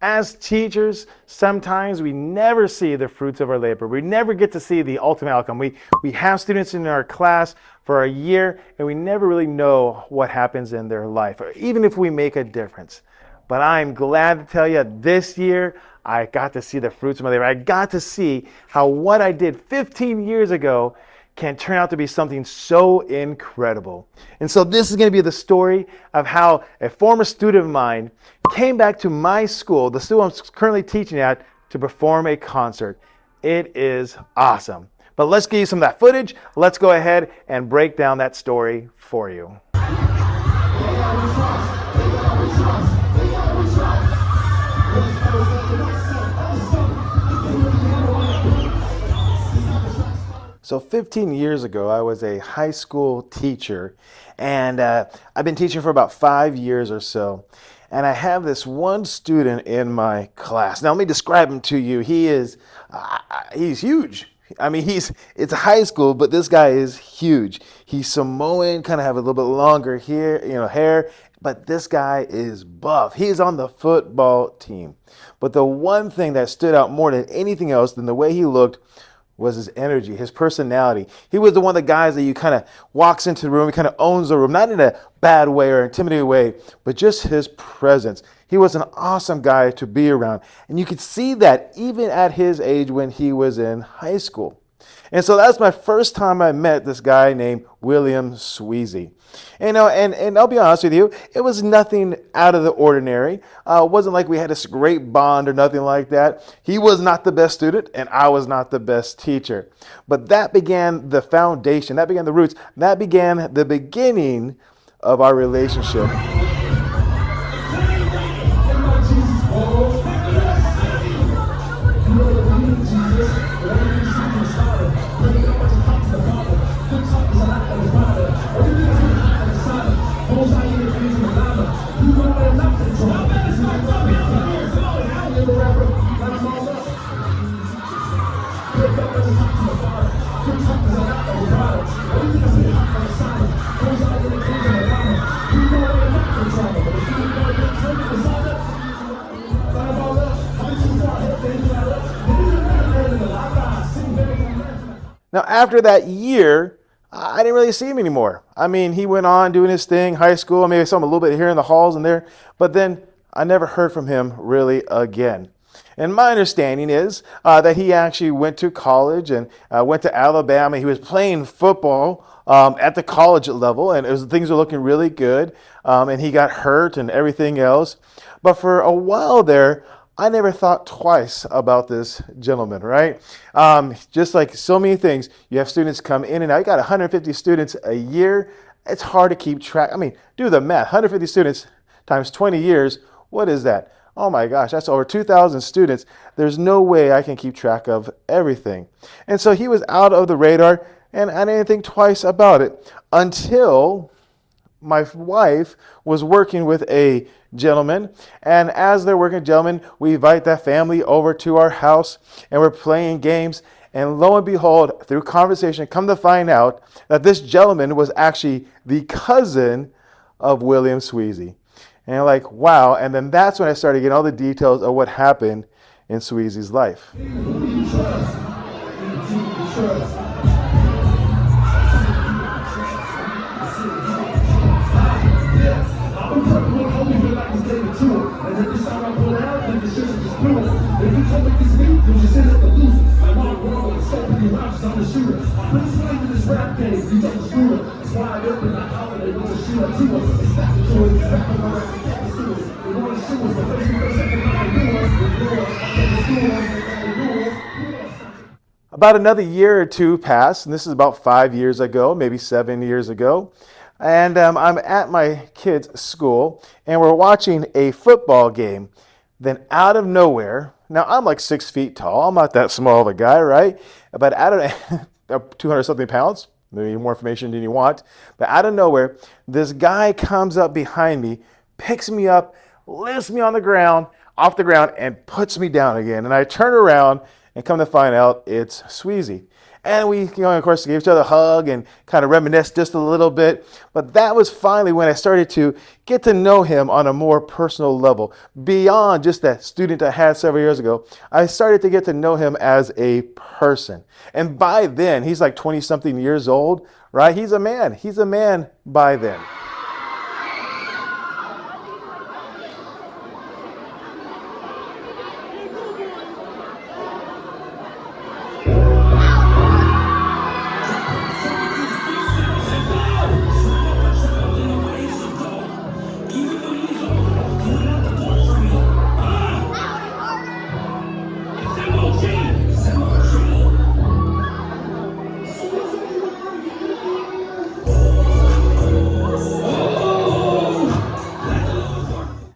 As teachers, sometimes we never see the fruits of our labor. We never get to see the ultimate outcome. We have students in our class for a year and we never really know what happens in their life, or even if we make a difference. But I'm glad to tell you this year, I got to see the fruits of my labor. I got to see how what I did 15 years ago can turn out to be something so incredible. And so this is going to be the story of how a former student of mine came back to my school, the school I'm currently teaching at, to perform a concert. It is awesome. But let's give you some of that footage. Let's go ahead and break down that story for you. So 15 years ago, I was a high school teacher, and I've been teaching for about 5 years or so. And I have this one student in my class. Now, let me describe him to you. He's huge. I mean, it's high school, but this guy is huge. He's Samoan, kind of have a little bit longer hair, but this guy is buff. He's on the football team. But the one thing that stood out more than anything else than the way he looked was his energy, his personality. He was the one of the guys that you kind of walks into the room, he kind of owns the room, not in a bad way or intimidating way, but just his presence. He was an awesome guy to be around. And you could see that even at his age when he was in high school. And so that's my first time I met this guy named William Sweesy. And I'll be honest with you, it was nothing out of the ordinary. It wasn't like we had this great bond or nothing like that. He was not the best student and I was not the best teacher. But that began the foundation, that began the roots, that began the beginning of our relationship. Now, after that year, I didn't really see him anymore. I mean, he went on doing his thing, high school. Maybe I saw him a little bit here in the halls and there, but then I never heard from him really again. And my understanding is that he actually went to college and went to Alabama. He was playing football at the college level, and things were looking really good. And he got hurt and everything else. But for a while there, I never thought twice about this gentleman, right? Just like so many things, you have students come in and out. You got 150 students a year. It's hard to keep track. I mean, do the math. 150 students times 20 years, what is that? Oh my gosh, that's over 2,000 students. There's no way I can keep track of everything. And so he was out of the radar, and I didn't think twice about it until my wife was working with a gentleman, and as they're working gentlemen, we invite that family over to our house and we're playing games, and lo and behold, through conversation, come to find out that this gentleman was actually the cousin of William Sweesy. And you're like, wow. And then that's when I started getting all the details of what happened in Sweesy's life. About another year or two passed, and this is about 5 years ago, maybe 7 years ago. And I'm at my kids' school, and we're watching a football game. Then out of nowhere, now I'm like 6 feet tall. I'm not that small of a guy, right? But out of 200 something pounds, maybe more information than you want. But out of nowhere, this guy comes up behind me, picks me up, lifts me on the ground, off the ground, and puts me down again. And I turn around and come to find out it's Sweesy. And we, of course, gave each other a hug and kind of reminisced just a little bit. But that was finally when I started to get to know him on a more personal level. Beyond just that student I had several years ago, I started to get to know him as a person. And by then, he's like 20 something years old, right? He's a man. He's a man by then.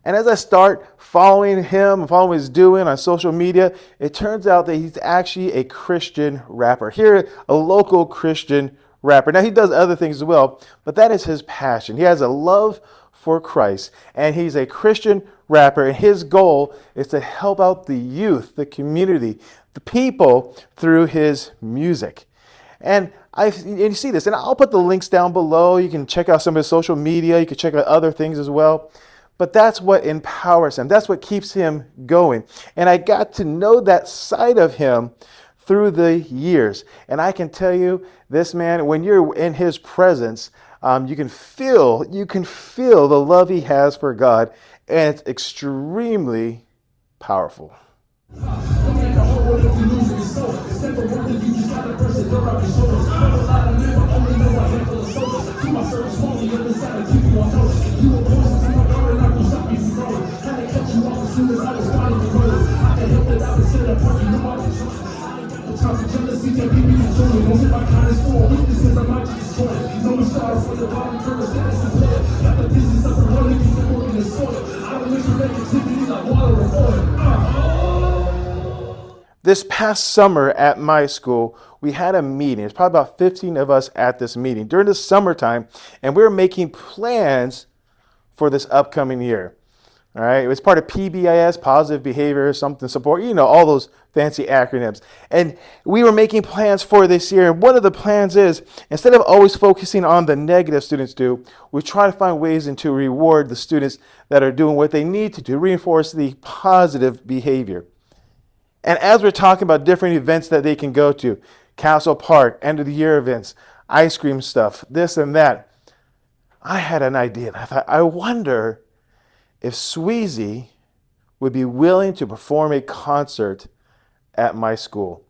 And as I start following him, following what he's doing on social media, it turns out that he's actually a Christian rapper. Here, a local Christian rapper. Now, he does other things as well, but that is his passion. He has a love for Christ, and he's a Christian rapper, and his goal is to help out the youth, the community, the people through his music. And you see this, and I'll put the links down below. You can check out some of his social media. You can check out other things as well. But that's what empowers him. That's what keeps him going. And I got to know that side of him through the years. And I can tell you, this man, when you're in his presence, you can feel the love he has for God, and it's extremely powerful. This past summer at my school, we had a meeting. It's probably about 15 of us at this meeting during the summertime, and we were making plans for this upcoming year. All right, it was part of PBIS, positive behavior, something support, all those fancy acronyms. And we were making plans for this year. And one of the plans is, instead of always focusing on the negative students do, we try to find ways to reward the students that are doing what they need to reinforce the positive behavior. And as we're talking about different events that they can go to, Castle Park, end of the year events, ice cream stuff, this and that, I had an idea. I thought, I wonder if Sweesy would be willing to perform a concert at my school.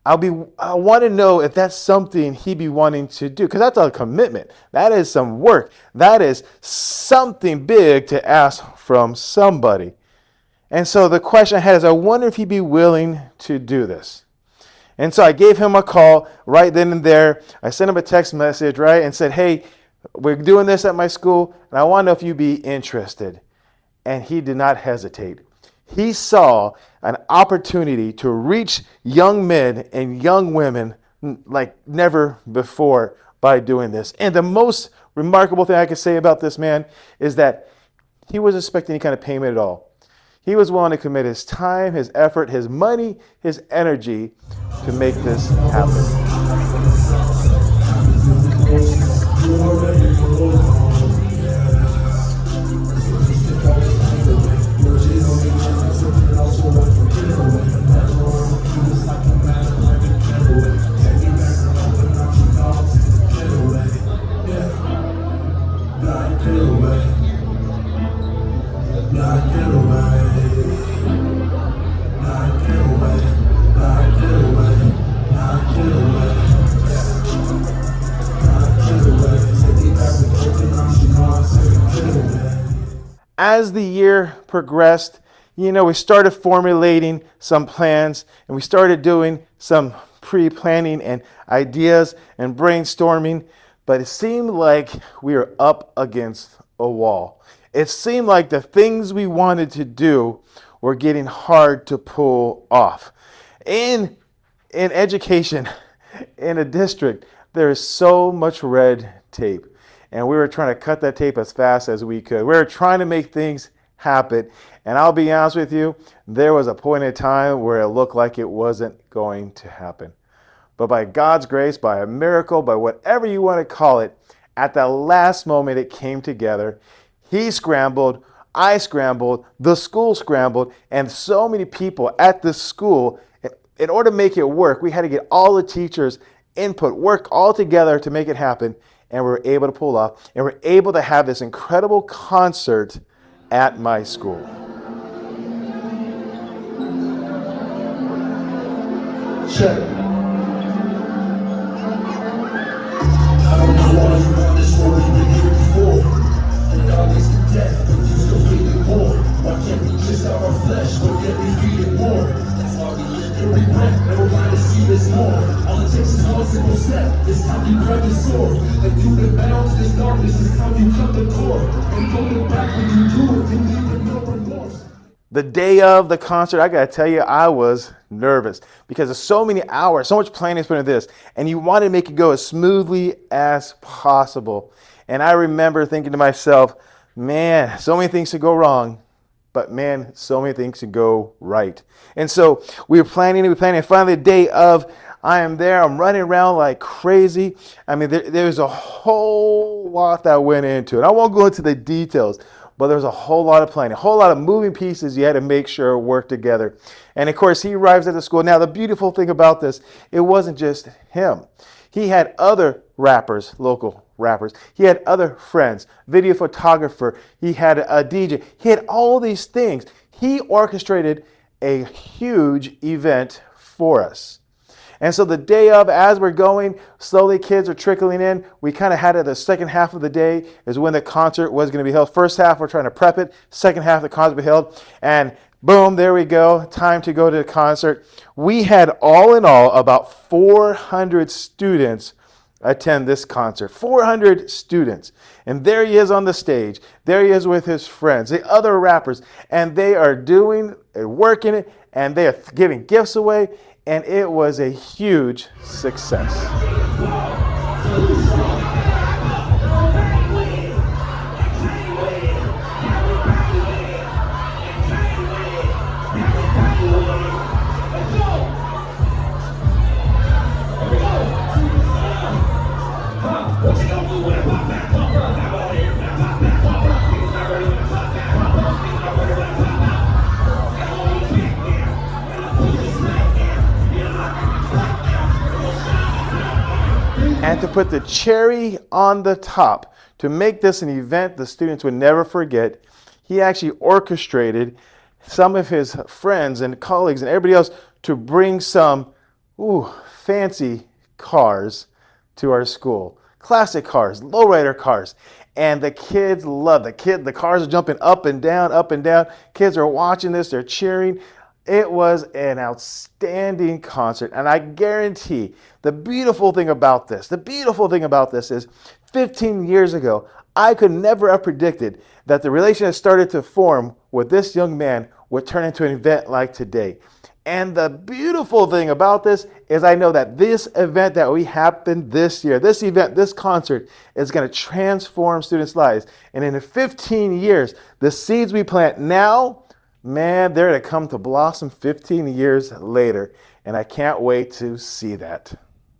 I want to know if that's something he'd be wanting to do, because that's a commitment. That is some work. That is something big to ask from somebody. And so the question I had is, I wonder if he'd be willing to do this. And so I gave him a call right then and there. I sent him a text message, right, and said, hey, we're doing this at my school, and I want to know if you'd be interested. And he did not hesitate. He saw an opportunity to reach young men and young women like never before by doing this. And the most remarkable thing I can say about this man is that he wasn't expecting any kind of payment at all. He was willing to commit his time, his effort, his money, his energy to make this happen. As the year progressed, we started formulating some plans, and we started doing some pre-planning and ideas and brainstorming, but it seemed like we were up against a wall. It seemed like the things we wanted to do were getting hard to pull off. In education, in a district, there is so much red tape. And we were trying to cut that tape as fast as we could. We were trying to make things happen. And I'll be honest with you, there was a point in time where it looked like it wasn't going to happen. But by God's grace, by a miracle, by whatever you want to call it, at the last moment it came together. He scrambled, I scrambled, the school scrambled, and so many people at this school, in order to make it work, we had to get all the teachers' input, work all together to make it happen, and we were able to pull off, and we're able to have this incredible concert at my school. Check. I don't know why you on this road, you've been here before. And it all leads to death, but you still feeling more. Why can't we just have our flesh, but yet we feed it more? That's why we live and repent, never mind to see this more. All it takes is one simple step, it's time you grab the sword. And you've been bound to this darkness, it's time you cut the cord. And going back when you do it, you leave with no remorse. The day of the concert, I gotta tell you, I was nervous because there's so many hours, so much planning is put into this, and you want to make it go as smoothly as possible. And I remember thinking to myself, man, so many things could go wrong, but man, so many things could go right. And so we were planning, and finally the day of, I am there, I'm running around like crazy. I mean, there's a whole lot that went into it. I won't go into the details, but there was a whole lot of planning, a whole lot of moving pieces you had to make sure work together. And of course, he arrives at the school. Now, the beautiful thing about this, it wasn't just him. He had other rappers, local rappers. He had other friends, video photographer. He had a DJ. He had all these things. He orchestrated a huge event for us. And so the day of, as we're going, slowly kids are trickling in. We kind of had it the second half of the day is when the concert was going to be held. First half, we're trying to prep it. Second half, the concert will be held. And boom, there we go. Time to go to the concert. We had all in all about 400 students attend this concert. 400 students. And there he is on the stage. There he is with his friends, the other rappers. And they are working it, and they are giving gifts away. And it was a huge success. And to put the cherry on the top, to make this an event the students would never forget, he actually orchestrated some of his friends and colleagues and everybody else to bring some fancy cars to our school. Classic cars, lowrider cars. And the kids loved it. The cars are jumping up and down, up and down. Kids are watching this, they're cheering. It was an outstanding concert, and I guarantee the beautiful thing about this is 15 years ago, I could never have predicted that the relation that started to form with this young man would turn into an event like today. And the beautiful thing about this is I know that this event that we happened this year, this event, this concert is going to transform students' lives. And in 15 years, the seeds we plant now, man, they're to come to blossom 15 years later, and I can't wait to see that.